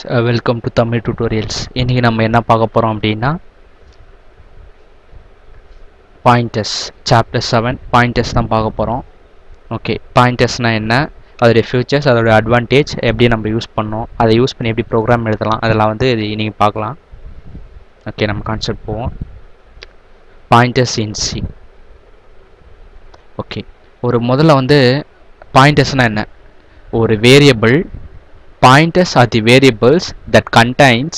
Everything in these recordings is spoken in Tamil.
Welcome to Tamil Tutorials. இன்னைக்கு நம்ம என்ன பார்க்க போறோம் அப்படின்னா pointers chapter 7 pointers தான் பார்க்க போறோம். ஓகே, pointersனா என்ன, அதோட features, அதோட advantage, எப்படி நம்ம யூஸ் பண்ணோம், அதை யூஸ் பண்ணி எப்படி ப்ரோக்ராம் எழுதலாம், அதெல்லாம் வந்து இன்னைக்கு பார்க்கலாம். ஓகே, நம்ம கான்செப்ட் போவோம். pointers in C. ஓகே, ஒரு முதல்ல வந்து pointersனா என்ன, ஒரு variable. Pointers are the variables that contains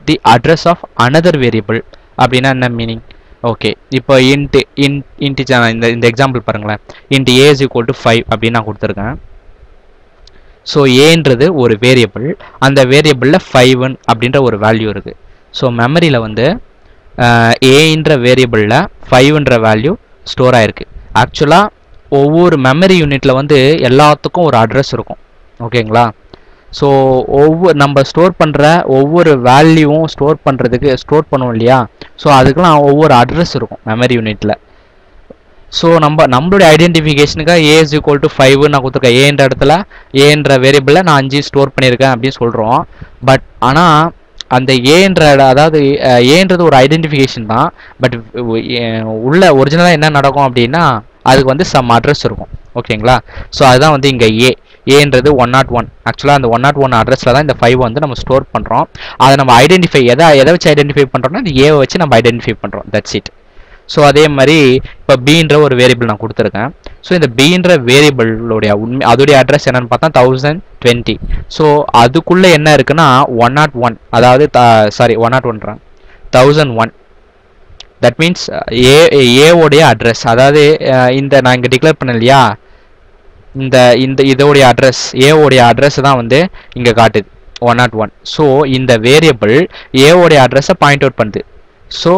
the address of another variable. அப்படின்னா என்ன மீனிங்? ஓகே, இப்போ integer இந்த எக்ஸாம்பிள் பாருங்களேன். int a is equal to 5 அப்படின்னு நான் கொடுத்துருக்கேன். ஸோ ஏன்றது ஒரு வேரியபிள், அந்த வேரியபிளில் 5 அப்படின்ற ஒரு வேல்யூ இருக்குது. ஸோ மெமரியில் வந்து ஏன்ற வேரியபிளில் 5ன்ற வேல்யூ ஸ்டோர் ஆகிருக்கு. ஆக்சுவலாக ஒவ்வொரு மெமரி யூனிட்டில் வந்து எல்லாத்துக்கும் ஒரு அட்ரஸ் இருக்கும். ஓகேங்களா? ஸோ நம்ம ஸ்டோர் பண்ணுற ஒவ்வொரு வேல்யூவும் ஸ்டோர் பண்ணுவோம் இல்லையா? ஸோ அதுக்கெலாம் ஒவ்வொரு அட்ரஸ் இருக்கும் மெமரி யூனிட்டில். ஸோ நம்மளுடைய ஐடென்டிஃபிகேஷனுக்காக ஏ இஸ் ஈக்குவல் டு 5 நான் கொடுத்துருக்கேன். ஏன்ற இடத்துல ஏன்ற வேரியபிளில் நான் 5 ஸ்டோர் பண்ணியிருக்கேன் அப்படின்னு சொல்கிறோம். பட் ஆனால் அந்த அதாவது ஏன்றது ஒரு ஐடென்டிஃபிகேஷன் தான். பட் உள்ள ஒரிஜினலாக என்ன நடக்கும் அப்படின்னா அதுக்கு வந்து சம் அட்ரஸ் இருக்கும். ஓகேங்களா? ஸோ அதுதான் வந்து இங்கே ஏன்றது 101. ஆக்சுவலாக அந்த 101 அட்ரஸில் தான் இந்த 5 வந்து நம்ம ஸ்டோர் பண்ணுறோம். அதை நம்ம எதை வச்சு ஐடென்டிஃபை பண்ணுறோம்னா இந்த ஏவை வச்சு நம்ம ஐடென்டிஃபை பண்ணுறோம். That's it. ஸோ அதே மாதிரி இப்போ பீன்ற ஒரு வேரியபிள் நான் கொடுத்துருக்கேன். ஸோ இந்த பீன்ற வேரியபிளோடைய அதோடைய அட்ரஸ் என்னன்னு பார்த்தா 1020. ஸோ அதுக்குள்ளே என்ன இருக்குன்னா 101, அதாவது 1001. தட் மீன்ஸ் ஏவோடைய அட்ரஸ், அதாவது நான் இங்கே டிக்ளேர் பண்ண இல்லையா, இதோடைய அட்ரஸ், ஏவோடைய அட்ரஸ் தான் வந்து இங்கே காட்டுது 101. ஸோ இந்த வேரியபிள் ஏவோடைய அட்ரஸை பாயிண்ட் அவுட் பண்ணுது. ஸோ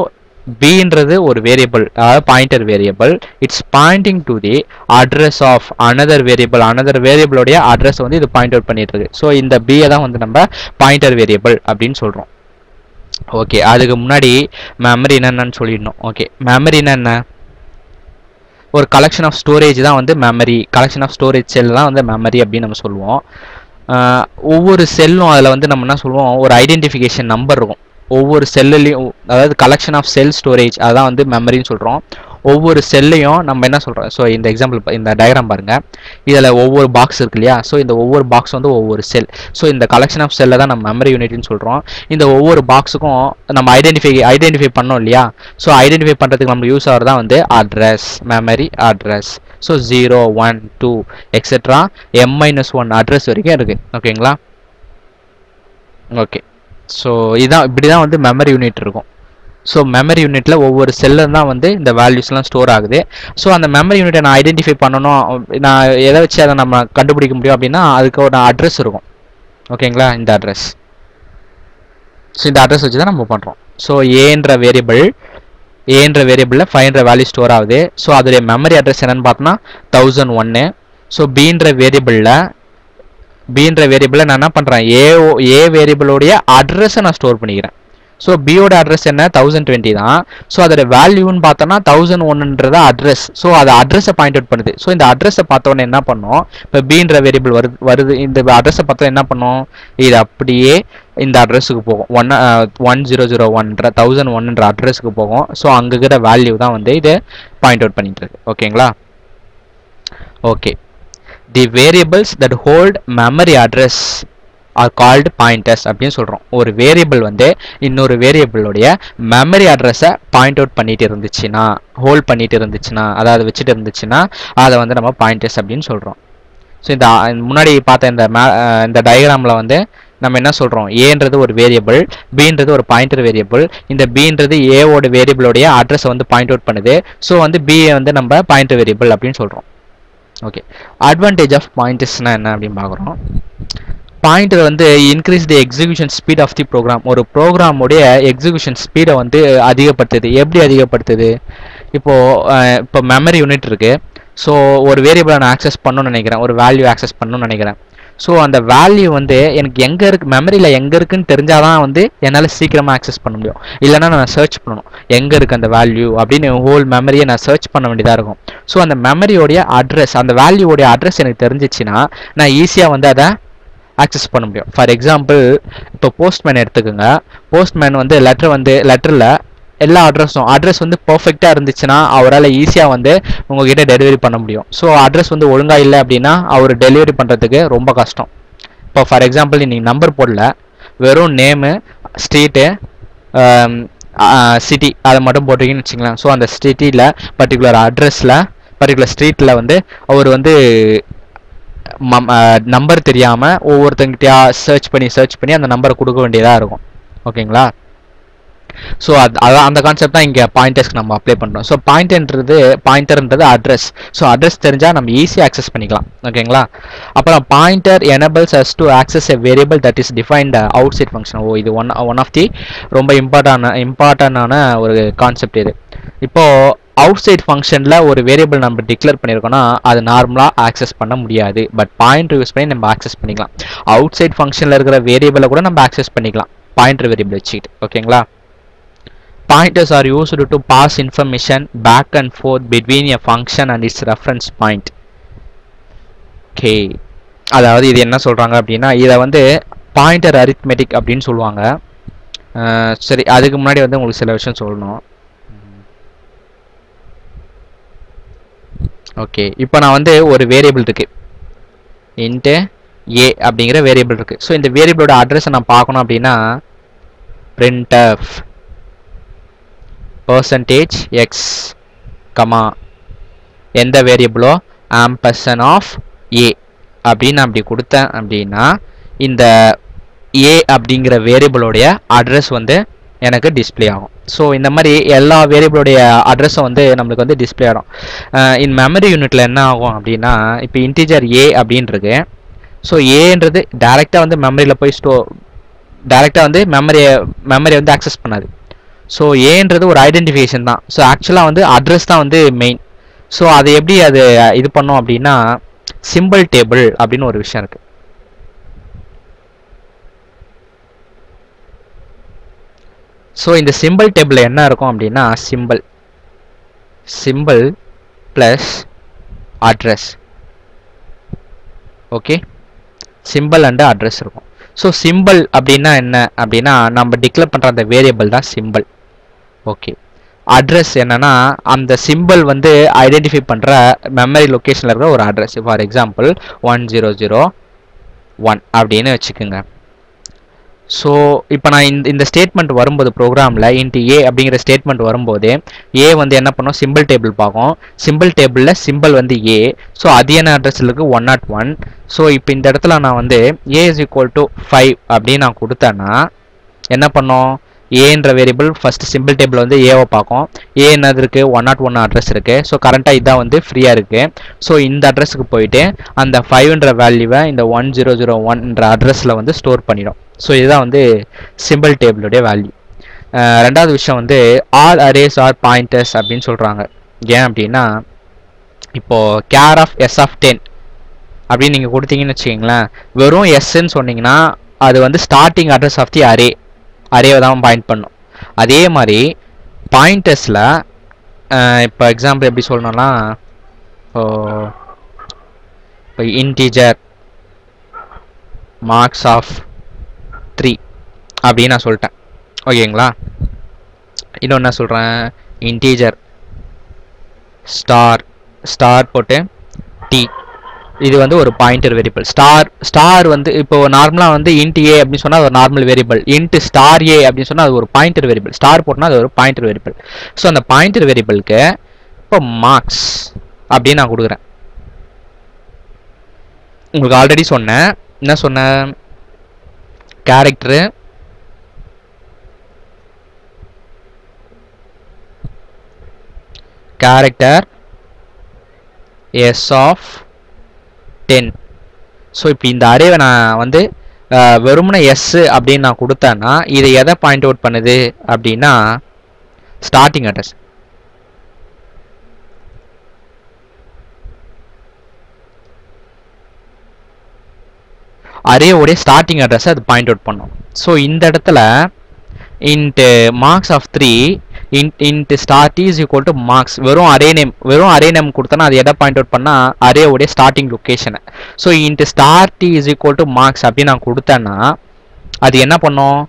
பீன்றது ஒரு வேரியபிள், அதாவது pointer variable. It's pointing to the address of another வேரியபிளோடைய அட்ரஸ் வந்து இது பாயிண்ட் அவுட் பண்ணிட்டு இருக்கு. ஸோ இந்த பியை தான் வந்து நம்ம பாயிண்டர் வேரியபிள் அப்படின்னு சொல்கிறோம். ஓகே, அதுக்கு முன்னாடி மெமரி என்னன்னு சொல்லிடணும். ஓகே, மெமரி என்ன, ஒரு கலெக்ஷன் ஆஃப் ஸ்டோரேஜ் தான் வந்து மெமரி. கலெக்ஷன் ஆஃப் ஸ்டோரேஜ் செல் தான் வந்து மெமரி அப்படின்னு நம்ம சொல்லுவோம். ஒவ்வொரு செல்லும் அதில் வந்து நம்ம என்ன சொல்லுவோம், ஒரு ஐடென்டிஃபிகேஷன் நம்பர் இருக்கும் ஒவ்வொரு செல்லுலையும். அதாவது கலெக்ஷன் ஆஃப் செல் ஸ்டோரேஜ், அதான் வந்து மெமரின்னு சொல்கிறோம். ஒவ்வொரு செல்லையும் நம்ம என்ன சொல்கிறோம், ஸோ இந்த எக்ஸாம்பிள், இந்த டயக்ராம் பாருங்கள். இதில் ஒவ்வொரு பாக்ஸ் இருக்கு இல்லையா? ஸோ இந்த ஒவ்வொரு பாக்ஸ் வந்து ஒவ்வொரு செல். ஸோ இந்த கலெக்ஷன் ஆஃப் செல்லை தான் நம்ம மெமரி யூனிட்னு சொல்கிறோம். இந்த ஒவ்வொரு பாக்ஸுக்கும் நம்ம ஐடென்டிஃபை பண்ணோம் இல்லையா? ஸோ ஐடென்டிஃபை பண்ணுறதுக்கு நம்ம யூஸ் ஆகிறது தான் வந்து address, memory address. So 0, 1, 2 etcetera m-1 address வரைக்கும் இருக்குது. ஓகேங்களா? ஓகே, ஸோ இப்படி தான் வந்து மெமரி யூனிட் இருக்கும். ஸோ மெமரி யூனிட்டில் ஒவ்வொரு செல்லும் தான் வந்து இந்த வேல்யூஸ்லாம் ஸ்டோர் ஆகுது. ஸோ அந்த மெமரி யூனிட்டை நான் ஐடென்டிஃபை பண்ணணும், நான் எதை வச்சு அதை நம்ம கண்டுபிடிக்க முடியும் அப்படின்னா அதுக்கு ஒரு அட்ரஸ் இருக்கும். ஓகேங்களா? இந்த அட்ரஸ். ஸோ இந்த அட்ரஸ் வச்சு தான் நம்ம பண்ணுறோம். ஸோ ஏன்ற வேரியபிளில் 5 வேல்யூ ஸ்டோர் ஆகுது. ஸோ அதோடைய மெமரி அட்ரஸ் என்னன்னு பார்த்தோன்னா 1001. ஸோ பீன்ற வேரியபிளில் நான் என்ன பண்ணுறேன், ஏ வேரியபிளோடைய அட்ரஸை நான் ஸ்டோர் பண்ணிக்கிறேன். ஸோ பியோட அட்ரஸ் என்ன, 1020 தான். ஸோ அதோட வேல்யூன்னு பார்த்தோன்னா 1001ன்றத அட்ரஸ். ஸோ அது அட்ரஸை பாயிண்ட் அவுட் பண்ணுது. ஸோ இந்த அட்ரஸை பார்த்தோன்னே என்ன பண்ணோம், இப்போ பீன்ற வேரியபிள் வருது, இந்த அட்ரஸை பார்த்தோம் என்ன பண்ணோம், இது அப்படியே இந்த அட்ரஸுக்கு போகும். 1001ன்ற அட்ரஸுக்கு போகும். ஸோ அங்கே இருக்கிற வேல்யூ தான் வந்து இது பாயிண்ட் அவுட் பண்ணிட்டு இருக்கு. ஓகேங்களா? Okay, the variables that hold memory address are called pointers அப்படின்னு சொல்கிறோம். ஒரு வேரியபிள் வந்து இன்னொரு வேரியபிளுடைய மெமரி அட்ரஸை பாயிண்ட் அவுட் பண்ணிட்டு இருந்துச்சுன்னா, ஹோல்ட் பண்ணிட்டு இருந்துச்சுன்னா, அதாவது வச்சுட்டு இருந்துச்சுன்னா அதை வந்து நம்ம பாயிண்டர்ஸ் அப்படின்னு சொல்கிறோம். ஸோ இந்த முன்னாடி பார்த்த இந்த டயக்ராமில் வந்து நம்ம என்ன சொல்கிறோம், ஏன்றது ஒரு வேரியபிள், பீன்றது ஒரு பாயிண்டர் வேரியபிள். இந்த பீன்றது ஏவோட வேரியபிளோடைய அட்ரஸை வந்து பாயிண்ட் அவுட் பண்ணுது. ஸோ வந்து பிஏ வந்து நம்ம பாயிண்டர் வேரியபிள் அப்படின்னு சொல்கிறோம். ஓகே, அட்வான்டேஜ் ஆஃப் பாயிண்டர்ஸ்னா என்ன அப்படின்னு பார்க்குறோம். பாயிண்டர் வந்து increase the execution speed of the program. ஒரு ப்ரோக்ராமுடைய எக்ஸிக்யூஷன் ஸ்பீடை வந்து அதிகப்படுத்துது. எப்படி அதிகப்படுத்துது, இப்போ மெமரி யூனிட் இருக்குது. ஸோ ஒரு வேரியபிளை நான் ஆக்சஸ் பண்ணணும்னு நினைக்கிறேன், ஒரு வேல்யூ ஆக்சஸ் பண்ணணும்னு நினைக்கிறேன். ஸோ அந்த வேல்யூ வந்து எனக்கு எங்கே இருக்குது, மெமரியில் எங்கே இருக்குன்னு தெரிஞ்சால் தான் வந்து என்னால் சீக்கிரமாக ஆக்சஸ் பண்ண முடியும். இல்லைனா நான் சர்ச் பண்ணணும், எங்கே இருக்குது அந்த வேல்யூ அப்படின்னு ஹோல் மெமரியை நான் சர்ச் பண்ண வேண்டியதாக இருக்கும். ஸோ அந்த மெமரியோடைய அட்ரஸ், அந்த வேல்யூவோடைய அட்ரஸ் எனக்கு தெரிஞ்சிச்சுன்னா நான் ஈஸியாக வந்து அதை ஆக்சஸ் பண்ண முடியும். ஃபார் எக்ஸாம்பிள் இப்போ போஸ்ட்மேன் எடுத்துக்கோங்க. போஸ்ட்மேன் வந்து லெட்டரில் எல்லா அட்ரஸ் வந்து பர்ஃபெக்டாக இருந்துச்சுன்னா அவரால் ஈஸியாக வந்து உங்ககிட்ட டெலிவரி பண்ண முடியும். ஸோ அட்ரஸ் வந்து ஒழுங்காக இல்லை அப்படின்னா அவர் டெலிவரி பண்ணுறதுக்கு ரொம்ப கஷ்டம். இப்போ ஃபார் எக்ஸாம்பிள் நீங்கள் நம்பர் போடல, வெறும் நேமு, ஸ்ட்ரீட்டு, சிட்டி அதை மட்டும் போட்டிங்கன்னு வச்சுங்களேன். ஸோ அந்த சிட்டியில் பர்டிகுலர் அட்ரஸில் பர்டிகுலர் ஸ்ட்ரீட்டில் வந்து அவர் வந்து நம்பர் தெரியாமல் ஒவ்வொருத்தங்கிட்டயா சர்ச் பண்ணி அந்த நம்பரை கொடுக்க வேண்டியதாக இருக்கும். ஓகேங்களா? ஸோ அதான் அந்த கான்செப்ட் தான் இங்கே பாயிண்டர்ஸ்க்கு நம்ம அப்ளை பண்ணுறோம். ஸோ பாயிண்டர்ன்றது அட்ரஸ். ஸோ அட்ரஸ் தெரிஞ்சால் நம்ம ஈஸியாக ஆக்சஸ் பண்ணிக்கலாம். ஓகேங்களா? அப்புறம் pointer enables us to access a variable that is defined outside function. இது ஒன் ஆஃப் தி ரொம்ப இம்பார்ட்டண்டான ஒரு கான்செப்ட் இது. இப்போது அவுட் சைட் ஃபங்க்ஷனில் ஒரு வேரியபிள் நம்ம டிக்ளேர் பண்ணியிருக்கோம்னா அது நார்மலாக ஆக்சஸ் பண்ண முடியாது. பட் பாயிண்டர் யூஸ் பண்ணி நம்ம ஆக்சஸ் பண்ணிக்கலாம். அவுட் சைட் ஃபங்க்ஷனில் இருக்கிற வேரியபிளை கூட நம்ம ஆக்சஸ் பண்ணிக்கலாம் பாயிண்டர் வேரியபிள் வச்சுக்கிட்டு. ஓகேங்களா? Pointers are used to pass information back and forth between a function and its reference point. Okay, அதாவது இது என்ன சொல்றாங்க அப்படின்னா இதை வந்து பாயிண்டர் அரித்மெட்டிக் அப்படின்னு சொல்லுவாங்க. சரி, அதுக்கு முன்னாடி வந்து உங்களுக்கு சில விஷயம் சொல்லணும். ஓகே, இப்போ நான் வந்து ஒரு வேரியபிள் இருக்கு, int a அப்படிங்கிற வேரியபிள் இருக்கு. ஸோ இந்த வேரியபிளோட அட்ரஸை நான் பார்க்கணும் அப்படின்னா printf %x, எந்த வேரியபிளோ ஆம்பர்சன் ஆஃப் a அப்படின்னு அப்படி கொடுத்தேன் அப்படின்னா இந்த a அப்படிங்கிற வேரியபிளோடைய அட்ரஸ் வந்து எனக்கு டிஸ்பிளே ஆகும். ஸோ இந்த மாதிரி எல்லா வேரியபிளோடைய அட்ரஸும் வந்து நம்மளுக்கு வந்து டிஸ்பிளே ஆகும். இன் மெமரி யூனிட்டில் என்ன ஆகும் அப்படின்னா இப்போ இன்டிஜர் a அப்படின்னு இருக்கு. ஸோ ஏன்றது டைரெக்டாக வந்து மெமரியில் போய் டைரெக்டாக வந்து மெமரியை வந்து ஆக்சஸ் பண்ணாது. ஸோ ஏன்றது ஒரு ஐடென்டிஃபிகேஷன் தான். ஸோ ஆக்சுவலாக வந்து அட்ரஸ் தான் வந்து மெயின். ஸோ அது எப்படி அது இது பண்ணோம் அப்படின்னா சிம்பிள் டேபிள் அப்படின்னு ஒரு விஷயம் இருக்கு. ஸோ இந்த சிம்பிள் டேபிளில் என்ன இருக்கும் அப்படின்னா simple plus address. Okay, simple and address இருக்கும். ஸோ சிம்பிள் அப்படின்னா என்ன அப்படின்னா நம்ம டிக்ளேர் பண்ணுற அந்த வேரியபிள் தான் சிம்பிள். ஓகே, அட்ரஸ் என்னன்னா அந்த சிம்பிள் வந்து ஐடென்டிஃபை பண்ணுற மெமரி லொக்கேஷனில் இருக்கிற ஒரு அட்ரஸ். ஃபார் எக்ஸாம்பிள் 1001 அப்படின்னு வச்சுக்கோங்க. ஸோ இப்போ நான் இந்த ஸ்டேட்மெண்ட் வரும்போது ப்ரோக்ராமில் இன்ட்டு ஏ அப்படிங்கிற ஸ்டேட்மெண்ட் வரும்போது ஏ வந்து என்ன பண்ணோம், சிம்பிள் டேபிள் பார்க்கும். சிம்பிள் டேபிளில் சிம்பிள் வந்து ஏ. ஸோ அது என்ன அட்ரஸில் இருக்குது 101. ஸோ இப்போ இந்த இடத்துல நான் வந்து ஏ இஸ் ஈக்குவல் டு 5 அப்படின்னு நான் கொடுத்தேன்னா என்ன பண்ணோம், ஏன்ற வேரியபிள் ஃபர்ஸ்ட் சிம்பிள் டேபிள் வந்து ஏவை பார்க்கும். ஏ என்னது இருக்குது 101 அட்ரஸ் இருக்குது. ஸோ கரண்ட்டாக இதான் வந்து ஃப்ரீயாக இருக்குது. ஸோ இந்த அட்ரஸுக்கு போயிட்டு அந்த 5ன்ற வேல்யூவை இந்த 1001ன்ற அட்ரஸில் வந்து ஸ்டோர் பண்ணிடும். ஸோ இதுதான் வந்து சிம்பிள் டேபிளுடைய வேல்யூ. ரெண்டாவது விஷயம் வந்து ஆல் அரேஸ் ஆர் பாயிண்டர்ஸ் அப்படின்னு சொல்கிறாங்க. ஏன் அப்படின்னா இப்போது கேர் ஆஃப் எஸ் ஆஃப் 10 அப்படின்னு நீங்கள் கொடுத்தீங்கன்னு வச்சுக்கிங்களேன், வெறும் எஸ்ன்னு சொன்னீங்கன்னா அது வந்து ஸ்டார்டிங் அட்ரஸ் ஆஃப் தி அரேவை தான் பாயிண்ட் பண்ணும். அதே மாதிரி பாயிண்டர்ஸில் இப்போ எக்ஸாம்பிள் எப்படி சொல்லணும்னா இப்போ இன்டீஜர் மார்க்ஸ் ஆஃப் 3 அப்படின்னு நான் சொல்லிட்டேன். ஓகேங்களா? இன்னொன்று என்ன சொல்கிறேன், இன்டீஜர் ஸ்டார் போட்டு டி, இது வந்து ஒரு பாயிண்டர் வேரியபிள். ஸ்டார் வந்து இப்போ நார்மலாக வந்து இன்ட் ஏ அப்படின்னு சொன்னால் அது ஒரு நார்மல் வேரியபிள். இன்ட் ஸ்டார் ஏ அப்படின்னு சொன்னால் அது ஒரு பாயிண்டர் வேரியபிள். ஸ்டார் போட்டோம்னா அது ஒரு பாயிண்டர் வேரியபிள். ஸோ அந்த பாயிண்டர் வேரியபிளுக்கு இப்போ மார்க்ஸ் அப்படின்னு நான் கொடுக்குறேன். உங்களுக்கு ஆல்ரெடி சொன்னேன், என்ன சொன்னேன், கேரக்டரு எஸ் ஆஃப் 10. ஸோ இப்போ இந்த அரேவை நான் வந்து வெறுமனே எஸ் அப்படின்னு நான் கொடுத்தேன்னா இதை எதை பாயிண்ட் அவுட் பண்ணுது அப்படின்னா ஸ்டார்டிங் அட்ரஸ். அரேவோடைய ஸ்டார்டிங் அட்ரஸை அது பாயிண்ட் அவுட் பண்ணும். ஸோ இந்த இடத்துல into marks of 3 int star t is equal to marks. வெறும் array name கொடுத்தனா அது எதை பாயிண்ட் அவுட் பண்ணா அரே உடைய ஸ்டார்டிங் லொகேஷனை. So int star t is equal to marks அப்படி நான் கொடுத்தேன்னா அது என்ன பண்ணும்,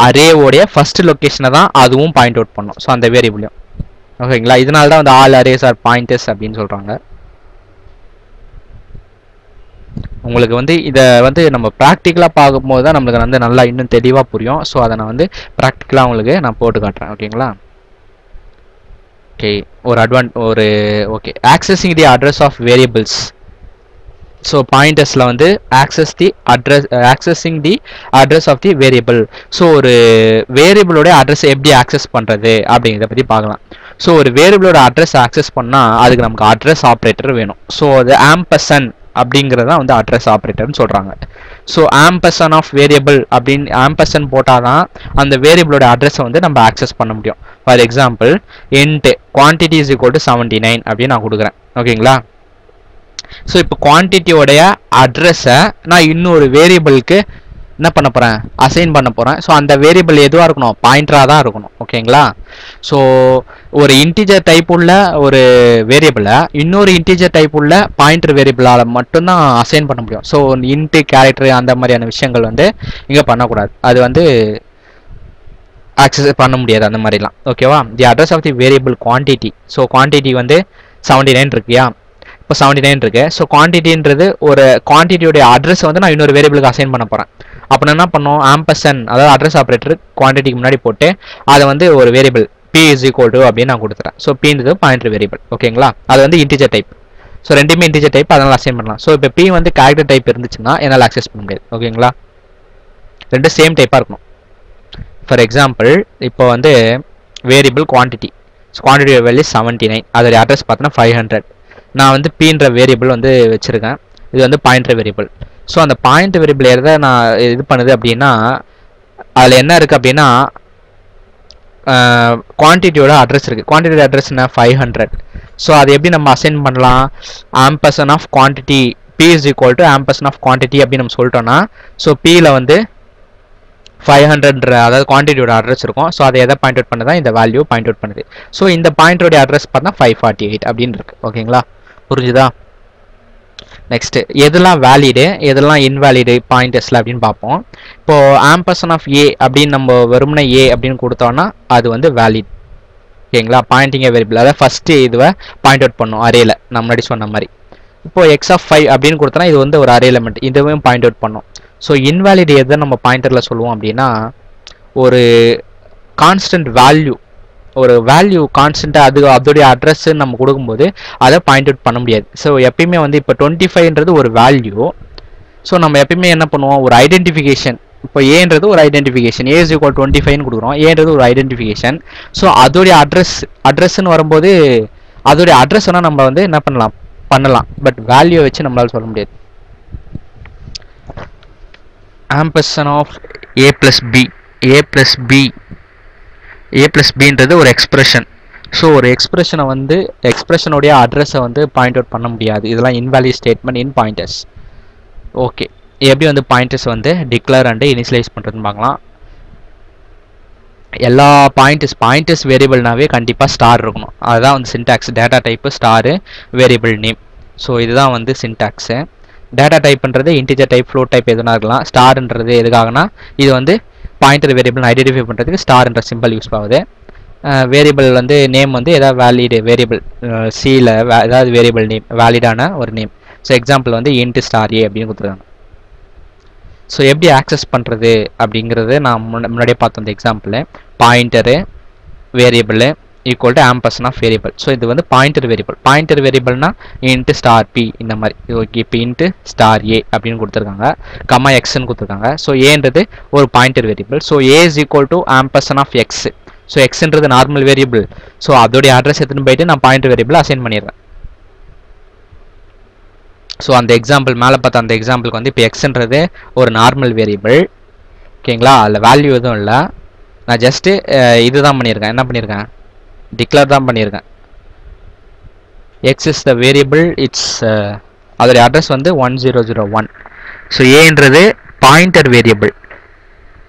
அரே உடைய ஃபர்ஸ்ட் லொகேஷனை தான் அதுவும் பாயிண்ட் அவுட் பண்ணும். ஸோ அந்த வேரியபிளையும். ஓகேங்களா, இதனால தான் வந்து ஆல் அரேஸ் ஆர் பாயிண்டர்ஸ் அப்படின்னு சொல்றாங்க. உங்களுக்கு வந்து இதை வந்து நம்ம ப்ராக்டிக்கலாக பார்க்கும்போது தான் நம்மளுக்கு வந்து நல்லா இன்னும் தெளிவாக புரியும். ஸோ அதை நான் வந்து ப்ராக்டிக்கலாக உங்களுக்கு நான் போட்டு காட்டுறேன். ஓகேங்களா, ஓகே ஒரு okay accessing the address of variables. So பாயிண்டர்ஸில் வந்து accessing the address of the variable. So ஒரு வேரியபிளோட அட்ரஸ் எப்படி ஆக்சஸ் பண்ணுறது அப்படிங்கிறத பற்றி பார்க்கலாம். ஸோ ஒரு வேரியபிளோட அட்ரஸ் ஆக்சஸ் பண்ணால் அதுக்கு நமக்கு அட்ரஸ் ஆப்ரேட்டர் வேணும். ஸோ அது ஆம்பர்சன் அப்படிங்கிறத வந்து அட்ரஸ் ஆப்ரேட்டர்னு சொல்கிறாங்க. ஸோ ஆம்பர்சன் ஆஃப் வேரியபிள் அப்படின்னு ஆம்பர்சன் போட்டால் தான் அந்த வேரியபிளோட அட்ரஸை வந்து நம்ம ஆக்சஸ் பண்ண முடியும். For example int quantity is equal to 79 அப்படின்னு நான் கொடுக்குறேன். ஓகேங்களா, ஸோ இப்போ குவான்டிட்டியோடைய அட்ரஸை நான் இன்னொரு வேரியபிளுக்கு என்ன பண்ண போகிறேன், அசைன் பண்ண போகிறேன். ஸோ அந்த வேரியபிள் எதுவாக இருக்கணும், பாயிண்டராக தான் இருக்கணும். ஓகேங்களா, ஸோ ஒரு இன்டிஜர் டைப் உள்ள ஒரு வேரியபிளை இன்னொரு இன்டிஜர் டைப் உள்ள பாயிண்டர் வேரியபிளால் மட்டும்தான் அசைன் பண்ண முடியும். ஸோ இன்ட்டு கேரக்டர் அந்த மாதிரியான விஷயங்கள் வந்து இங்கே பண்ணக்கூடாது, அது வந்து ஆக்சஸ் பண்ண முடியாது அந்த மாதிரிலாம். ஓகேவா, the address of the variable quantity. So quantity வந்து 79 இருக்குயா, இப்போ 79 இருக்கு. ஸோ குவான்டிட்டின்றது ஒரு குவான்டிட்டியோடைய அட்ரஸ் வந்து நான் இன்னொரு வேரியபிளுக்கு அசைன் பண்ண போகிறேன். அப்போ என்ன பண்ணோம், ஆம்பர்சன் அதாவது அட்ரஸ் ஆப்ரேட்டர் குவான்டிட்டிக்கு முன்னாடி போட்டு அதை வந்து ஒரு variable p is equal to அப்படின்னு நான் கொடுத்துறேன். ஸோ pன்றது பாயிண்டர் வேரியபிள். ஓகேங்களா, அது வந்து இன்டிஜர் டைப். ஸோ ரெண்டுமே இன்டிஜர் டைப், அதனால் அசைன் பண்ணலாம். ஸோ இப்போ p வந்து கேரக்டர் டைப் இருந்துச்சுன்னா என்னால் ஆக்சஸ் பண்ண முடியாது. ஓகேங்களா, ரெண்டு சேம் டைப்பாக இருக்கணும். ஃபார் எக்ஸாம்பிள் இப்போ வந்து வேரியபிள் குவான்டிட்டி, குவான்டிட்டி வேல்யூ 79, அதோடைய அட்ரஸ் பார்த்தோன்னா 500. நான் வந்து pன்ற வேரியபிள் வந்து வச்சுருக்கேன், இது வந்து பாயிண்டர் வேரியபிள். ஸோ அந்த பாயிண்டர் வேரியபிள் எதை நான் இது பண்ணுது அப்படின்னா அதில் என்ன இருக்குது அப்படின்னா குவான்டிட்டியோட அட்ரஸ் இருக்குது. குவான்டிட்டியோட அட்ரஸ் என்ன 500. ஸோ அது எப்படி நம்ம அசைன் பண்ணலாம், ampersand of quantity p is equal to ampersand of quantity அப்படின்னு நம்ம சொல்லிட்டோம்னா ஸோ pயில் வந்து 500 அதாவது குவான்டிட்டியோட அட்ரஸ் இருக்கும். ஸோ அதை எதை பாயிண்ட் அவுட் பண்ணதான் இந்த வேல்யூ பாயிண்ட் அவுட் பண்ணுது. ஸோ இந்த பாயிண்டோடைய அட்ரஸ் பார்த்தா 548 அப்படின்னு இருக்கு. ஓகேங்களா, புரிஞ்சுதா? நெக்ஸ்ட் எதெல்லாம் வேலிடு எதெல்லாம் இன்வேலிடு பாயிண்டர்ஸ்ல அப்படின்னு பார்ப்போம். இப்போ ஆம்பர்சன் ஆஃப் ஏ அப்படின்னு நம்ம வெறுமனே ஏ அப்படின்னு கொடுத்தோம்னா அது வந்து வேலிட். ஓகேங்களா, பாயிண்டிங் வேரியபிள் அதாவது ஃபர்ஸ்ட் இதுவை பாயிண்ட் அவுட் பண்ணும் அரேல நான் முன்னாடி சொன்ன மாதிரி. இப்போ எக்ஸ் ஆஃப் 5 அப்படின்னு கொடுத்தோன்னா இது வந்து ஒரு அரே எலிமெண்ட், இதுவும் பாயிண்ட் அவுட் பண்ணும். ஸோ இன்வேலிட் எதை நம்ம பாயிண்டரில் சொல்லுவோம் அப்படின்னா ஒரு கான்ஸ்டன்ட் வேல்யூ, ஒரு வேல்யூ கான்ஸ்டன்ட்டாக அது அதோடைய அட்ரஸ் நம்ம கொடுக்கும்போது அதை பாயிண்ட் அவுட் பண்ண முடியாது. ஸோ எப்பயுமே வந்து இப்போ 25ன்றது ஒரு வேல்யூ. ஸோ நம்ம எப்பயுமே என்ன பண்ணுவோம், ஒரு ஐடென்டிஃபிகேஷன். இப்போ ஏன்றது ஒரு ஐடென்டிஃபிகேஷன், ஏ இஸ் ஈக்குவல் 25 கொடுக்குறோம், ஏன்றது ஒரு ஐடென்டிஃபிகேஷன். ஸோ அதோடைய அட்ரஸ்ன்னு வரும்போது அதோடைய அட்ரஸ் வேணால் நம்ம வந்து என்ன பண்ணலாம், பட் வேல்யூவை வச்சு நம்மளால சொல்ல முடியாது. ஆம்பர்சன் ஆஃப் a plus bன்றது ஒரு எக்ஸ்பிரஷன். ஸோ ஒரு எக்ஸ்பிரஷனை வந்து எக்ஸ்பிரஷனுடைய அட்ரஸை வந்து பாயிண்ட் அவுட் பண்ண முடியாது. இதெல்லாம் இன்வேலிட் ஸ்டேட்மெண்ட் இன் பாயிண்டர்ஸ். ஓகே, எப்படி வந்து பாயிண்டர்ஸ் வந்து டிக்ளேர் அண்ட் இனிஷியலைஸ் பண்ணுறதுன்னு பார்க்கலாம். எல்லா பாயிண்டர்ஸ் வேரியபிள்னாவே கண்டிப்பாக ஸ்டார் இருக்கணும். அதுதான் வந்து syntax. Data type star, variable name. So இதுதான் வந்து சின்டாக்ஸு. டேட்டா டைப்ன்றது இன்டிஜர் டைப், ஃப்ளோட் டைப் எதுனா இருக்கலாம். ஸ்டார்ன்றது எதுக்காகனா இது வந்து பாயிண்டர் வேரியபிள் ஐடென்டிஃபை பண்ணுறதுக்கு ஸ்டார்ன்ற சிம்பிள் யூஸ் ஆகுது. வேரியபிள் வந்து நேம் வந்து ஏதாவது வேலிடு வேரியபிள் சியில் ஏதாவது வேரியபிள் நேம் வேலிடான ஒரு நேம். ஸோ எக்ஸாம்பிள் வந்து இன்ட் ஸ்டார் ஏ அப்படின்னு கொடுத்துருக்காங்க. ஸோ எப்படி ஆக்சஸ் பண்ணுறது அப்படிங்கிறது நான் முன்னாடியே பார்த்தோம். இந்த example pointer variable equal to ampersand of variable. So இது வந்து பாயிண்டர் வேரியபிள்னா இன்ட்டு ஸ்டார் பி இந்த மாதிரி. ஓகே, இப்போ இன்ட்டு ஸ்டார் ஏ அப்படின்னு கொடுத்துருக்காங்க, கம்மா எக்ஸ்ன்னு கொடுத்துருக்காங்க. ஸோ ஏன்றது ஒரு pointer variable. So a is equal to ampersand of x. So எக்ஸ்ன்றது நார்மல் வேரியபிள். ஸோ அதோடைய அட்ரஸ் எடுத்துன்னு போயிட்டு நான் பாயிண்டர் வேரியபிள் அசைன் பண்ணிடுறேன். ஸோ அந்த எக்ஸாம்பிள் மேலே பார்த்த அந்த எக்ஸாம்பிளுக்கு வந்து இப்போ எக்ஸ்ன்றது ஒரு நார்மல் வேரியபிள். ஓகேங்களா, அதில் வேல்யூ எதுவும் இல்லை, நான் ஜஸ்ட்டு இதுதான் பண்ணியிருக்கேன். என்ன பண்ணியிருக்கேன், டிக்ளேர் தான் பண்ணியிருக்கேன். X is the variable, it's அதோடைய அட்ரஸ் வந்து 1001. ஸோ ஏன்றது பாயிண்டர் வேரியபிள்.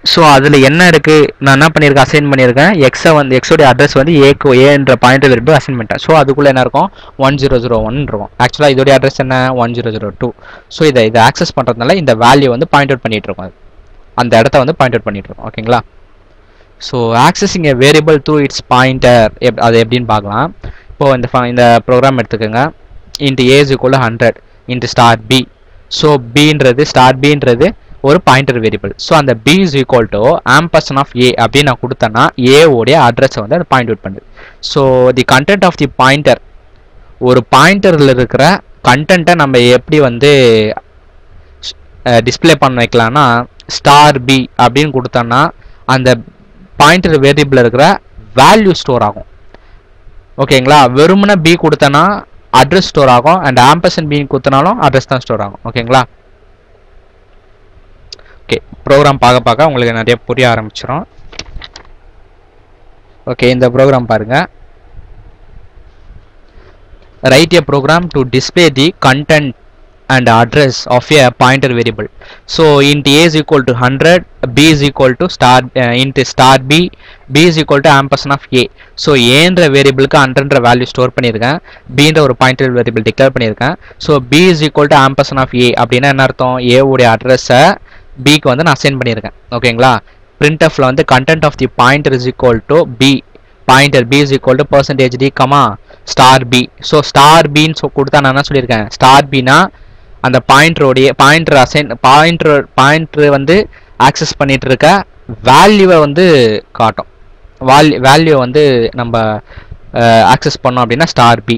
ஸோ அதில் என்ன இருக்குது, நான் என்ன பண்ணியிருக்கேன், அசைன் பண்ணியிருக்கேன், எக்ஸோடைய அட்ரஸ் வந்து ஏன்ற பாயிண்டர் வேரியபிள் அசைன் பண்ணிட்டேன். ஸோ அதுக்குள்ளே என்ன இருக்கும், 1001 இருக்கும். ஆக்சுவலாக இதோடைய அட்ரஸ் என்ன 1002. ஸோ இதை ஆக்சஸ் பண்ணுறதுனால இந்த வேல்யூ வந்து பாயிண்ட் அவுட் பண்ணிட்டு இருக்கும், அந்த இடத்த வந்து பாயிண்ட் அவுட் பண்ணிட்டு இருக்கும். ஓகேங்களா. So accessing a variable through its pointer அது எப்படின்னு பார்க்கலாம். இப்போது இந்த ப்ரோக்ராம் எடுத்துக்கோங்க. Int a is equal 100 int star B. So star பின்றது ஒரு பாயிண்டர் வேரியபிள். ஸோ அந்த b is equal to ampersand of a அப்படின்னு நான் கொடுத்தேன்னா ஏ உடைய அட்ரஸை வந்து அது பாயிண்ட் அவுட் பண்ணுது. So the content of the pointer, ஒரு பாயிண்டரில் இருக்கிற கண்டென்ட்டை நம்ம எப்படி வந்து டிஸ்பிளே பண்ண வைக்கலாம்னா ஸ்டார் பி அப்படின்னு கொடுத்தோன்னா அந்த பாயிண்டர் வேரியபிள் இருக்கிற வேல்யூ ஸ்டோர் ஆகும். ஓகேங்களா. வெறுமனே பி கொடுத்தனா அட்ரஸ் ஸ்டோர் ஆகும், அண்ட் ஆம்பர்சன் பி கொடுத்தனாலும் அட்ரஸ் தான் ஸ்டோர் ஆகும். ஓகேங்களா. ஓகே, ப்ரோக்ராம் பார்க்க உங்களுக்கு நிறைய புரிய ஆரம்பிச்சிடும். ஓகே, இந்த ப்ரோக்ராம் பாருங்க. Right a program to display the content and address of a pointer variable. So int a is equal to 100, b is equal to int star b, b is equal to ampersand of a. So a என்ற வேரியபிளுக்கு 100 வேல்யூ ஸ்டோர் பண்ணியிருக்கேன், b என்ற ஒரு பாயிண்டர் வேரியபிள் டிக்ளேர் பண்ணியிருக்கேன். So b is equal to ampersand of a அப்படின்னா என்ன அர்த்தம், a உடைய அட்ரஸை bக்கு வந்து நான் அசைன் பண்ணியிருக்கேன். ஓகேங்களா. printfல வந்து content of the pointer is equal to b, pointer b is equal to percentage d, star b. So star பின்னு கொடுத்தா நான் என்ன சொல்லியிருக்கேன், ஸ்டார் பின்னா அந்த பாயிண்டர் வந்து ஆக்சஸ் பண்ணிட்டு இருக்க வேல்யூவை வந்து காட்டும். வேல்யூவை வந்து நம்ம ஆக்சஸ் பண்ணோம் அப்படின்னா ஸ்டார் பி.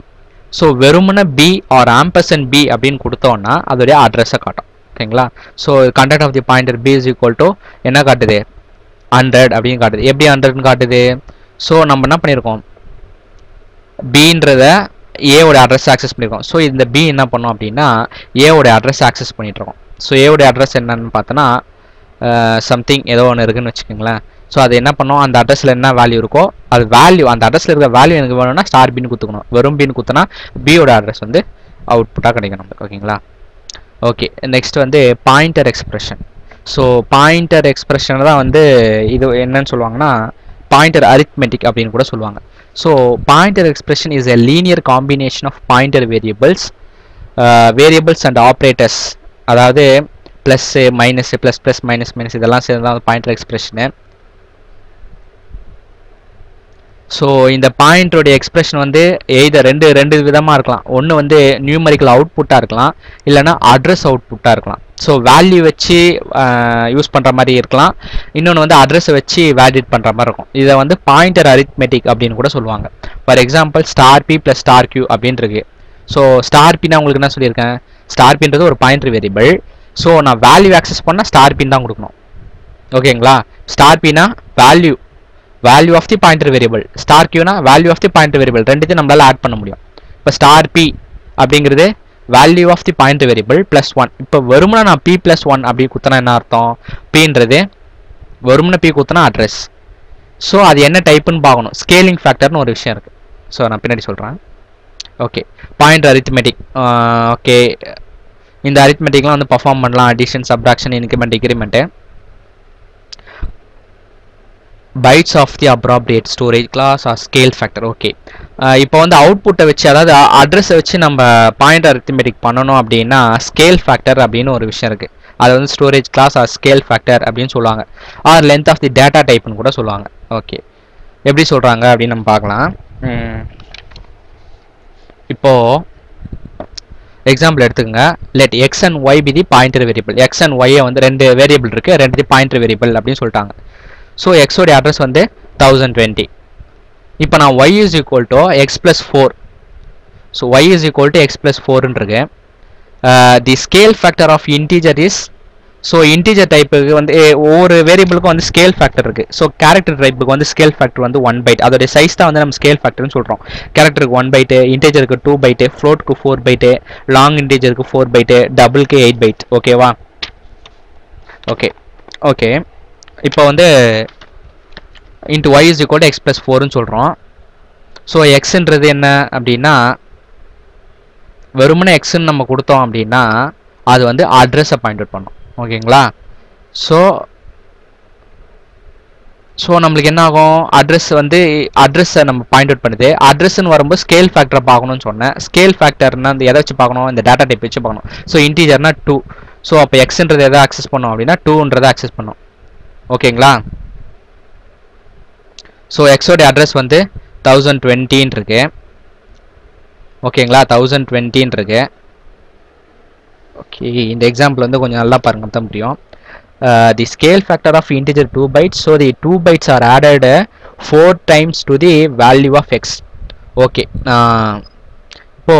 ஸோ வெறுமனே பி ஆர் ஆம்பர்சன் பி அப்படின்னு கொடுத்தோம்னா அதோடைய அட்ரஸை காட்டும். ஓகேங்களா. So content of the pointer P is equal to என்ன காட்டுது, 100 அப்படின்னு காட்டுது. எப்படி 100ன்னு காட்டுது, ஸோ நம்ம என்ன பண்ணியிருக்கோம், பின்றத ஏவோட அட்ரஸ் ஆக்சஸ் பண்ணியிருக்கோம். ஸோ இந்த பி என்ன பண்ணோம் அப்படின்னா ஏவோட அட்ரஸ் ஆக்சஸ் பண்ணிட்டுருக்கோம். ஸோ ஏவோட அட்ரஸ் என்னன்னு பார்த்தோன்னா சம்திங் ஏதோ ஒன்று இருக்குன்னு வச்சுக்கோங்களேன். ஸோ அது என்ன பண்ணோம், அந்த அட்ரஸில் என்ன வேல்யூ இருக்கோ அது வேல்யூ, அந்த அட்ரஸில் இருக்கிற வேல்யூ எனக்கு வேணும்னா ஸ்டார் பின்னு குத்துக்கணும். வெறும் பின்னு குத்துனா பியோட அட்ரஸ் வந்து அவுட்புட்டாக கிடைக்கும் நமக்கு. ஓகேங்களா. ஓகே, நெக்ஸ்ட் வந்து pointer expression. So pointer expression தான் வந்து இது என்னன்னு சொல்லுவாங்கன்னா பாயிண்டர் அரித்மெட்டிக் அப்படின்னு கூட சொல்லுவாங்க. So pointer expression is a linear combination of pointer variables and operators. அதாவது plus minus plus plus minus minus இதெல்லாம் சேர்ந்து தான் பாயிண்டர் எக்ஸ்பிரஷனு. ஸோ இந்த பாயிண்டருடைய எக்ஸ்பிரஷன் வந்து எய்தர் ரெண்டு விதமாக இருக்கலாம். ஒன்று வந்து நியூமரிக்கல் அவுட்புட்டாக இருக்கலாம், இல்லைனா அட்ரஸ் அவுட்புட்டாக இருக்கலாம். ஸோ வேல்யூ வச்சு யூஸ் பண்ணுற மாதிரி இருக்கலாம், இன்னொன்று வந்து அட்ரஸை வச்சு வேலிடேட் பண்ணுற மாதிரி இருக்கும். இதை வந்து பாயிண்டர் அரித்மெட்டிக் அப்படின்னு கூட சொல்லுவாங்க. For example star P plus star Q அப்படின்னு இருக்கு. ஸோ ஸ்டார் பின்னா உங்களுக்கு என்ன சொல்லியிருக்கேன், ஸ்டார் பின்றது ஒரு பாயிண்டர் வேரியபிள். ஸோ நான் வேல்யூ ஆக்சஸ் பண்ணால் ஸ்டார் பின் தான் கொடுக்கணும். ஓகேங்களா. ஸ்டார் பின்னா value of the pointer variable, star கியூனா value of the pointer variable, ரெண்டுத்தையும் நம்மளால ஆட் பண்ண முடியும். இப்போ ஸ்டார் பி அப்படிங்கிறது value of the pointer variable plus 1. இப்போ வெறுமனா நான் பி ப்ளஸ் 1 அப்படி குத்தினா என்ன அர்த்தம், பின்றது வெறுமனை பி குத்தினா அட்ரஸ். ஸோ அது என்ன டைப்புன்னு பார்க்கணும். ஸ்கேலிங் ஃபேக்டர்னு ஒரு விஷயம் இருக்குது. ஸோ நான் பின்னாடி சொல்கிறேன். Okay, pointer arithmetic. ஓகே, இந்த அரித்மெட்டிக்லாம் வந்து பர்ஃபார்ம் பண்ணலாம். Addition, subtraction, increment, decrement. Bytes of the appropriate storage class or scale factor. Okay, இப்போ வந்து அவுட்புட்டை வச்சு, அதாவது அட்ரஸை வச்சு நம்ம பாயிண்டர் அரித்மெட்டிக் பண்ணணும் அப்படின்னா ஸ்கேல் ஃபேக்டர் அப்படின்னு ஒரு விஷயம் இருக்குது. அது வந்து storage class or scale factor அப்படின்னு சொல்லுவாங்க. Or length of the data டைப்னு கூட சொல்லுவாங்க. ஓகே, எப்படி சொல்கிறாங்க அப்படின்னு நம்ம பார்க்கலாம். இப்போது எக்ஸாம்பிள் எடுத்துக்கோங்க. Let x and y be the pointer variable. X and ஒய்யை வந்து ரெண்டு வேரியபிள் இருக்குது, ரெண்டு பாயிண்டர் வேரியபிள் அப்படின்னு சொல்லிட்டாங்க. ஸோ எக்ஸோடைய அட்ரஸ் வந்து 1020. இப்போ நான் y is equal to x plus 4. So y is equal to x plus 4ன்னு இருக்கு. The scale factor of integer is, so integer டைப்புக்கு வந்து ஒவ்வொரு வேரியபிளுக்கும் வந்து ஸ்கேல் ஃபேக்டர் இருக்குது. ஸோ கேரக்டர் டைப்புக்கு வந்து ஸ்கேல் ஃபேக்டர் வந்து 1 byte. அதோடைய சைஸ் தான் வந்து நம்ம ஸ்கேல் ஃபேக்டர்னு சொல்கிறோம். கேரக்டருக்கு 1 byte, இன்டீஜருக்கு 2 byte, ஃப்ளோட்டுக்கு 4 byte, லாங் இன்டீஜருக்கு 4 byte, டபுளுக்கு 8 byte. ஓகேவா. ஓகே ஓகே இப்போ வந்து int y is equal to x plus 4ன்னு சொல்கிறோம். ஸோ எக்ஸுன்றது என்ன அப்படின்னா வெறுமனே எக்ஸ்ன்னு நம்ம கொடுத்தோம் அப்படின்னா அது வந்து அட்ரஸை பாயிண்ட் அவுட் பண்ணோம். ஓகேங்களா. ஸோ ஸோ நம்மளுக்கு என்ன ஆகும், அட்ரஸ் வந்து அட்ரஸை நம்ம பாயிண்ட் அவுட் பண்ணுது. அட்ரஸ்ன்னு வரும்போது ஸ்கேல் ஃபேக்டரை பார்க்கணும்னு சொன்னேன். ஸ்கேல் ஃபேக்டர்னா அந்த எதை வச்சு பார்க்கணும், இந்த டேட்டா டைப் வச்சு பார்க்கணும். ஸோ இன்டீஜர்னா 2. ஸோ அப்போ எக்ஸ்ன்றது எதை ஆக்சஸ் பண்ணோம் அப்படின்னா 2ன்றதை ஆக்சஸ் பண்ணோம். ஓகேங்களா? ஸோ எக்ஸோடைய அட்ரஸ் வந்து 1020 இருக்கு. ஓகேங்களா? 1020 இருக்கு. ஓகே, இந்த எக்ஸாம்பிள் வந்து கொஞ்சம் நல்லா பாருங்க, தான் புரியும். The scale factor of integer 2 bytes, so the 2 bytes are added 4 times to the value of x. Okay, இப்போ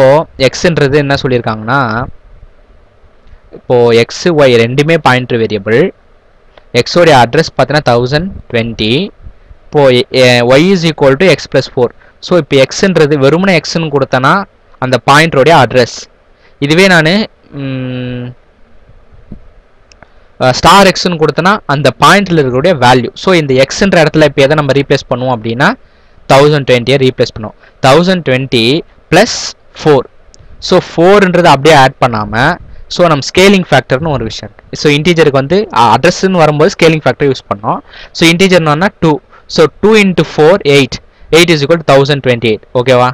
எக்ஸ்ன்றது என்ன சொல்லியிருக்காங்கன்னா, இப்போ எக்ஸ் ஒய் ரெண்டுமே பாயிண்டர் வேரியபிள். எக்ஸோடைய அட்ரஸ் பார்த்தீங்கன்னா 1020. இப்போ Y is equal to X plus 4. So இப்போ எக்ஸ்ன்றது வெறுமனே எக்ஸ்ன்னு கொடுத்தனா அந்த பாயிண்டருடைய அட்ரஸ். இதுவே நான் ஸ்டார் எக்ஸ்ன்னு கொடுத்தனா அந்த பாயிண்ட்ல இருக்கக்கூடிய வேல்யூ. ஸோ இந்த எக்ஸ்ன்ற இடத்துல இப்போ எதை நம்ம ரீப்ளேஸ் பண்ணுவோம் அப்படின்னா 1020 ரீப்ளேஸ் பண்ணுவோம். 1020 ப்ளஸ் 4. ஸோ 4ன்றது அப்படியே ஆட் பண்ணாமல், ஸோ நம்ம ஸ்கேலிங் ஃபேக்டர்னு ஒரு விஷயம் இருக்குது. ஸோ இன்டீஜருக்கு வந்து அட்ரஸ்ன்னு வரும்போது ஸ்கேலிங் ஃபேக்டர் யூஸ் பண்ணோம். So இன்டீஜர்னா 2. So 2 × 4 8. 8 is equal to 1028. ஓகேவா?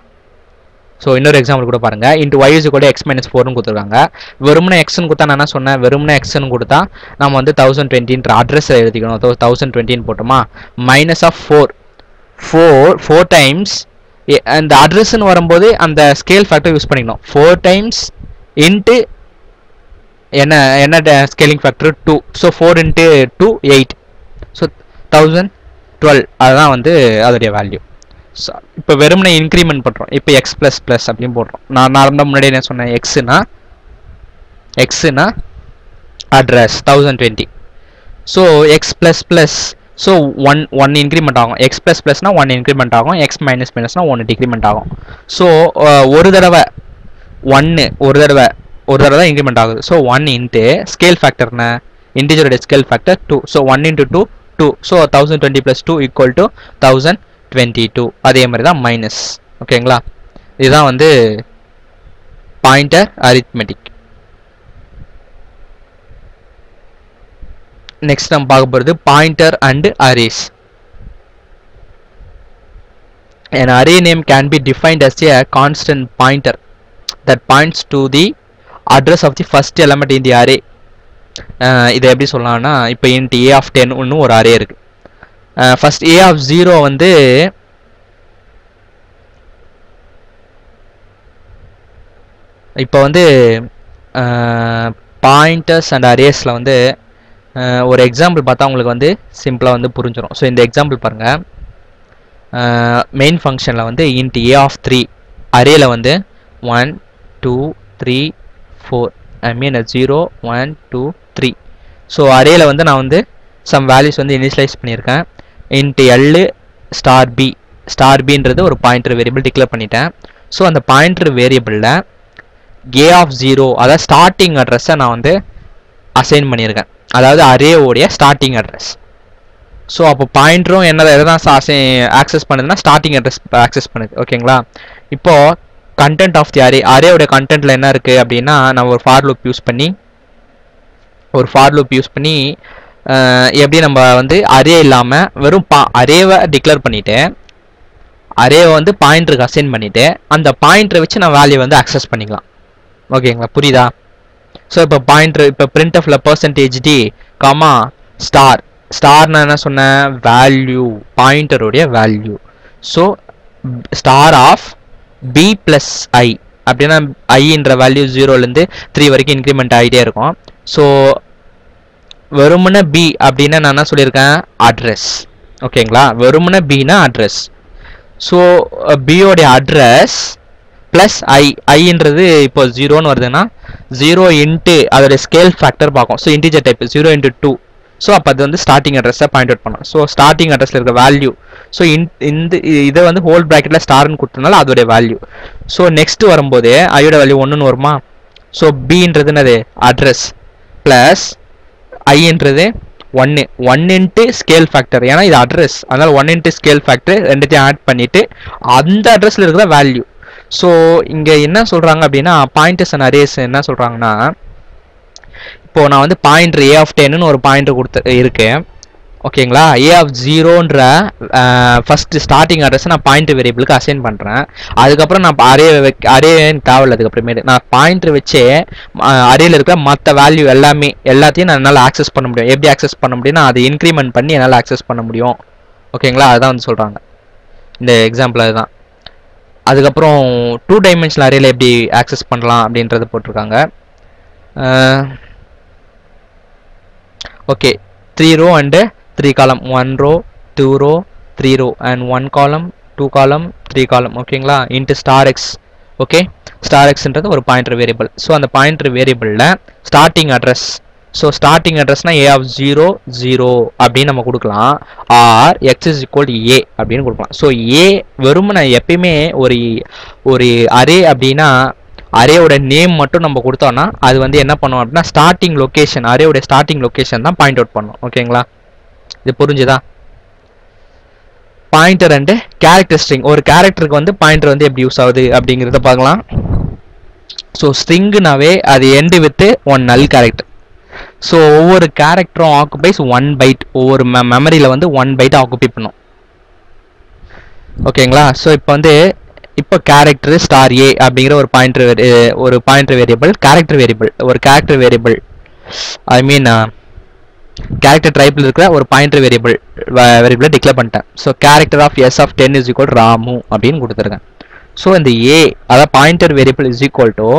ஸோ இன்னொரு எக்ஸாம்பிள் கூட பாருங்க. Int y is equal to x minus 4னு கொடுத்துருக்காங்க. வெறுமனே எக்ஸ்ன்னு கொடுத்தா நான் என்ன சொன்னேன், வெறுமனே எக்ஸ்ன்னு கொடுத்தா நம்ம வந்து 1020ன்ற அட்ரஸ் எழுதிக்கணும். 1020 போட்டோமா, மைனஸ் ஆஃப் 4 டைம்ஸ் அந்த அட்ரஸ்ன்னு வரும்போது அந்த ஸ்கேல் ஃபேக்டர் யூஸ் பண்ணிக்கணும். 4 டைம்ஸ் இன்ட்டு என்ன ஸ்கேலிங் ஃபேக்டர் 2. ஸோ 4 × 2 8. ஸோ 1012 அதுதான் வந்து அதோடைய வேல்யூ. இப்போ வெறுமனே இன்க்ரிமெண்ட் பண்ணுறோம். இப்போ எக்ஸ் ப்ளஸ் ப்ளஸ் அப்படின்னு போடுறோம். நான் நார்மலாக முன்னாடி என்ன சொன்னேன், எக்ஸுனா address 1020. So x plus plus, so one increment ஆகும். எக்ஸ் ப்ளஸ் ப்ளஸ்னா 1 இன்க்ரிமெண்ட் ஆகும். எக்ஸ் மைனஸ் மைனஸ்னா 1 டிக்ரிமெண்ட் ஆகும். ஸோ ஒரு தடவை தான் இன்க்ரிமெண்ட் ஆகுது. ஸோ 1 இன்ட்டு ஸ்கேல் ஃபேக்டர்னா இன்டிஜருடைய ஸ்கேல் ஃபேக்டர் 2. ஸோ 1 × 2 2. ஸோ 1020 + 2 = 1022. அதே மாதிரி தான் மைனஸ். ஓகேங்களா? இதுதான் வந்து பாயிண்டர் அரித்மெட்டிக். நெக்ஸ்ட் நம்ம பார்க்க போகிறது pointer and arrays. An array name can be defined as a constant pointer that points to the address of the first element in the array. இதை எப்படி சொல்லலாம்னா, இப்போ int a of 10 ஒன்று ஒரு அரே இருக்கு. ஃபர்ஸ்ட் a of 0 வந்து இப்போ வந்து பாயிண்டர்ஸ் அண்ட் அரேஸில் வந்து ஒரு எக்ஸாம்பிள் பார்த்தா உங்களுக்கு வந்து சிம்பிளாக வந்து புரிஞ்சிடும். ஸோ இந்த எக்ஸாம்பிள் பாருங்கள். மெயின் ஃபங்க்ஷனில் வந்து int a of 3 அரேல வந்து 1 2 3 4 ஐ மீன் 0 1 2 3. ஸோ அரேல வந்து நான் வந்து சம் வேல்யூஸ் வந்து இனிஷியலைஸ் பண்ணியிருக்கேன். int l ஸ்டார் பின்றது ஒரு பாயிண்டர் வேரியபிள் டிக்ளேர் பண்ணிட்டேன். ஸோ அந்த பாயிண்டர் வேரியபிளில் a of 0 அதாவது ஸ்டார்டிங் அட்ரஸை நான் வந்து அசைன் பண்ணியிருக்கேன். அதாவது அரேவோடைய ஸ்டார்டிங் அட்ரஸ். ஸோ அப்போ பாயிண்டரும் எதை தான் ஆக்சஸ் பண்ணுதுன்னா ஸ்டார்டிங் அட்ரஸ் ஆக்சஸ் பண்ணுது. ஓகேங்களா? இப்போது கண்டென்ட் ஆஃப் தி அரேவோடைய கண்டென்ட்டில் என்ன இருக்குது அப்படின்னா, நான் ஒரு ஃபார் லூப் யூஸ் பண்ணி எப்படி நம்ம வந்து அரே இல்லாமல் வெறும் அரேவை டிக்ளேர் பண்ணிவிட்டு அரேவை வந்து பாயிண்டருக்கு அசைன் பண்ணிவிட்டு அந்த பாயிண்டரை வச்சு நான் வேல்யூ வந்து ஆக்சஸ் பண்ணிக்கலாம். ஓகேங்களா? புரியுதா? ஸோ இப்போ பாயிண்டர் இப்போ printfல %d, ஸ்டார் நான் என்ன சொன்னேன், வேல்யூ பாயிண்டருடைய value. So star of b + i அப்படின்னா iன்ற வேல்யூ 0லேருந்து 3 வரைக்கும் இன்க்ரிமெண்ட் ஆகிட்டே இருக்கும். ஸோ வெறுமனே b அப்படின்னா நான் என்ன சொல்லியிருக்கேன், அட்ரஸ். ஓகேங்களா? வெறுமனே bனா அட்ரஸ். ஸோ பியோடைய அட்ரஸ் ப்ளஸ் ஐன்றது இப்போ 0ன்னு வருதுன்னா 0 இன்ட்டு அதோடைய ஸ்கேல் ஃபேக்டர் பார்க்கும். So integer type 0 × 2. ஸோ அப்போ அது வந்து ஸ்டார்டிங் அட்ரஸை பாயிண்ட் அவுட் பண்ணோம். ஸோ ஸ்டார்டிங் அட்ரஸில் இருக்க வேல்யூ. ஸோ இதை வந்து ஹோல் ப்ராக்கெட்டில் ஸ்டார்னு கொடுத்தனால அதோடைய வேல்யூ. ஸோ நெக்ஸ்ட் வரும்போது ஐயோட வேல்யூ 1ன்னு வருமா. ஸோ பின்றது என்னது, அட்ரஸ் ப்ளஸ் ஐன்றது 1 இன்ட்டு ஸ்கேல் ஃபேக்டர். ஏன்னா இது அட்ரஸ், அதனால் 1 இன்ட்டு ஸ்கேல் ஃபேக்டர் ரெண்டுத்தையும் ஆட் பண்ணிவிட்டு அந்த அட்ரஸில் இருக்கிற வேல்யூ. ஸோ இங்கே என்ன சொல்கிறாங்க அப்படின்னா, பாயிண்டர்ஸ் அண்ட் அரேஸ் என்ன சொல்கிறாங்கன்னா, இப்போது நான் வந்து பாயிண்டர் a of 10ன்னு ஒரு பாயிண்டர் இருக்கு. ஓகேங்களா. ஏ ஆஃப் ஜீரோன்ற ஃபர்ஸ்ட் ஸ்டார்டிங் அட்ரஸ் நான் பாயிண்டர் வேரியபிளுக்கு அசைன் பண்ணுறேன். அதுக்கப்புறம் நான் அரேன்னு தேவையில்ல. அதுக்கப்புறமேட்டு நான் பாயிண்டர் வச்சே அரேல இருக்கிற மற்ற வேல்யூ எல்லாத்தையும் நான் என்னால் ஆக்சஸ் பண்ண முடியும். எப்படி ஆக்சஸ் பண்ண முடியும்னா அதை இன்க்ரிமெண்ட் பண்ணி என்னால் ஆக்சஸ் பண்ண முடியும். ஓகேங்களா, அதுதான் வந்து சொல்கிறாங்க இந்த எக்ஸாம்பிள். அதுதான். அதுக்கப்புறம் 2 டைமென்ஷனல் அரேல எப்படி ஆக்சஸ் பண்ணலாம் அப்படின்றது போட்டிருக்காங்க. Okay, 3 row and 3 column, 1 row 2 row 3 row and 1 column 2 column 3 column. ஓகேங்களா, int star x. Okay, star எக்ஸ்ன்றது ஒரு பாயிண்டர் வேரியபிள். ஸோ அந்த பாயிண்டர் வேரியபிளில் ஸ்டார்டிங் அட்ரஸ், ஸோ ஸ்டார்டிங் அட்ரஸ்னா ஏ ஆஃப் 0 0 அப்படின்னு நம்ம கொடுக்கலாம். Or x is equal to A அப்படின்னு கொடுக்கலாம். ஸோ ஏ வெறுமனே எப்பயுமே ஒரு அரே அப்படின்னா அரேயோட நேம் மட்டும் நம்ம கொடுத்தோம்னா அது வந்து என்ன பண்ணுவோம் அப்படின்னா ஸ்டார்டிங் லொக்கேஷன், அரேயோட ஸ்டார்டிங் லொக்கேஷன் தான் பாயிண்ட் அவுட் பண்ணும். ஓகேங்களா, இது புரிஞ்சுதா? Pointer and character string. ஒரு கேரக்டருக்கு வந்து பாயிண்டர் வந்து எப்படி யூஸ் ஆகுது அப்படிங்கிறத பார்க்கலாம். ஸோ ஸ்ட்ரிங்குனாவே அது எண்டு வித் 1 நல் கேரக்டர். ஸோ ஒவ்வொரு கேரக்டரும் ஆக்குபைஸ் 1 பைட். ஒவ்வொரு மெமரியில் வந்து 1 பைட் ஆக்குபை பண்ணும். ஓகேங்களா, ஸோ இப்போ கேரக்டர் ஸ்டார் ஏ அப்படிங்கிற ஒரு பாயிண்டர் வேரியபிள், கேரக்டர் வேரியபிள், ஒரு character variable, I mean character டைப்ல இருக்கிற ஒரு பாயிண்டர் வேரியபிளை டிக்ளேர் பண்ணிட்டேன். So character of S of 10 is equal Ramu அப்படின்னு கொடுத்துருக்கேன். ஸோ இந்த ஏ அதாவது pointer variable is equal to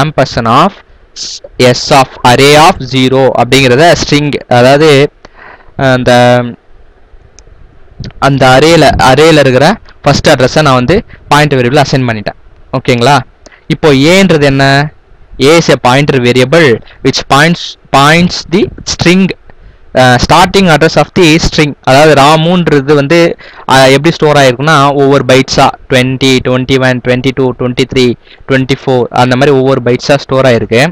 ampersand of S of array of 0 அப்படிங்கிறத ஸ்ட்ரிங், அதாவது அந்த அரேல இருக்கிற ஃபர்ஸ்ட் அட்ரஸை நான் வந்து பாயிண்டர் வேரியபிள் அசைன் பண்ணிட்டேன். ஓகேங்களா, இப்போ ஏன்றது என்ன? A is a pointer variable which points the string starting address of the string. அதாவது ராமுன்றது வந்து எப்படி ஸ்டோர் ஆயிருக்குன்னா ஒவ்வொரு பைட்ஸா 20 21 22 23 24 அந்த மாதிரி ஒவ்வொரு பைட்ஸா ஸ்டோர் ஆயிருக்கு.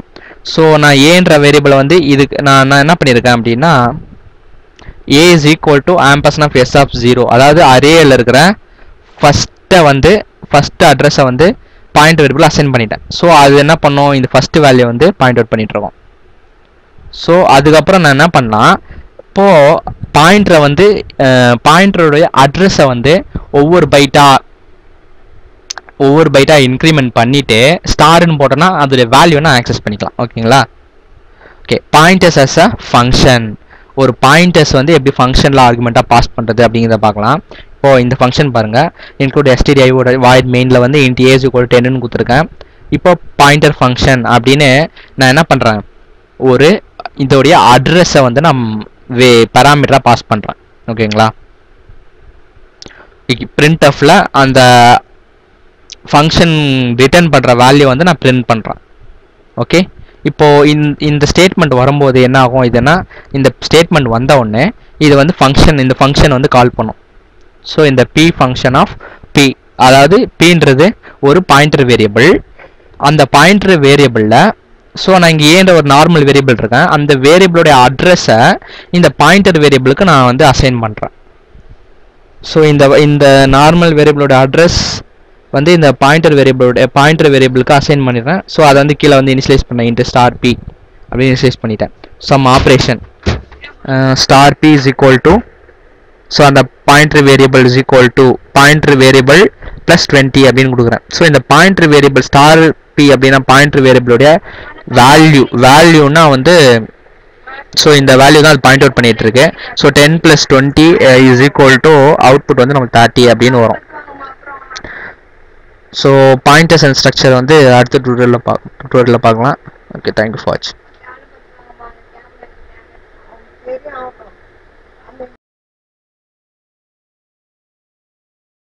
ஸோ நான் ஏன்ற வேரியபிளை வந்து இதுக்கு நான் என்ன பண்ணியிருக்கேன் அப்படின்னா a is equal to ampersand of s of 0, அதாவது அரேல இருக்கிற ஃபர்ஸ்ட் அட்ரஸை வந்து பாயிண்ட் வேரியபிள் அசைன் பண்ணிட்டேன். ஸோ அது என்ன பண்ணும், இந்த ஃபர்ஸ்ட் வேல்யூ வந்து பாயிண்ட் அவுட் பண்ணிட்டு இருக்கோம். ஸோ அதுக்கப்புறம் நான் என்ன பண்ணலாம், இப்போ பாயிண்டரை வந்து பாயிண்டருடைய அட்ரஸை வந்து ஒவ்வொரு பைட்டா இன்க்ரிமெண்ட் பண்ணிட்டு ஸ்டார்னு போட்டோன்னா அதோடைய வேல்யூ நான் ஆக்சஸ் பண்ணிக்கலாம். ஓகேங்களா, okay. Pointers as a function. ஒரு பாயிண்டர்ஸ் வந்து எப்படி ஃபங்க்ஷனில் ஆர்குமெண்ட்டாக பாஸ் பண்ணுறது அப்படிங்கிறத பார்க்கலாம். இப்போது இந்த ஃபங்க்ஷன் பாருங்கள், இன்க்ளூட் stdio void மெயினில் வந்து int a is equal to 10ன்னு கொடுத்துருக்கேன். இப்போ பாயிண்டர் ஃபங்க்ஷன் அப்படின்னு நான் என்ன பண்ணுறேன், இதோடைய அட்ரஸை வந்து நான் பேராமீட்டராக பாஸ் பண்ணுறேன். ஓகேங்களா, printfல அந்த ஃபங்க்ஷன் ரிட்டர்ன் பண்ணுற வேல்யூ வந்து நான் பிரிண்ட் பண்ணுறேன். ஓகே, இப்போ இந்த ஸ்டேட்மெண்ட் வரும்போது என்ன ஆகும், இதுனா இந்த ஸ்டேட்மெண்ட் வந்த உடனே இது வந்து இந்த ஃபங்க்ஷன் வந்து கால் பண்ணும். ஸோ இந்த p ஃபங்க்ஷன் ஆஃப் p, அதாவது pன்றது ஒரு பாயிண்டர் வேரியபிள். அந்த பாயிண்டர் வேரியபிளில் ஸோ நான் இங்கே ஏன்ற ஒரு நார்மல் வேரியபிள் இருக்கேன், அந்த வேரியபிளோடைய அட்ரஸை இந்த பாயிண்டர் வேரியபிளுக்கு நான் வந்து அசைன் பண்ணுறேன். ஸோ இந்த நார்மல் வேரியபிளோட அட்ரஸ் வந்து இந்த பாயிண்டர் வேரியபிளுக்கு அசைன் பண்ணிடுறேன். ஸோ அதை வந்து கீழே வந்து இனிஷியலைஸ் பண்ணேன், இன்ட்டு ஸ்டார் பி அப்படின்னு இனிஷியலைஸ் பண்ணிட்டேன். Some operation star P is equal to, so அந்த pointer variable is equal to pointer variable plus 20 அப்படின்னு கொடுக்குறேன். ஸோ இந்த பாயிண்டர் வேரியபிள் ஸ்டார் பி அப்படின்னா பாயிண்டர் வேரியபிளுடைய வேல்யூன்னா வந்து ஸோ இந்த வேல்யூ தான் அது பாயிண்ட் அவுட் பண்ணிட்டு இருக்கு. So 10 + 20 is equal to output வந்து நமக்கு 30 அப்படின்னு வரும். ஸோ பாயிண்டர்ஸ் அண்ட் ஸ்ட்ரக்சர் வந்து அடுத்த டுட்டோரியலில் பார்க்கலாம். ஓகே, தேங்க்யூ ஃபார் வாட்சிங்.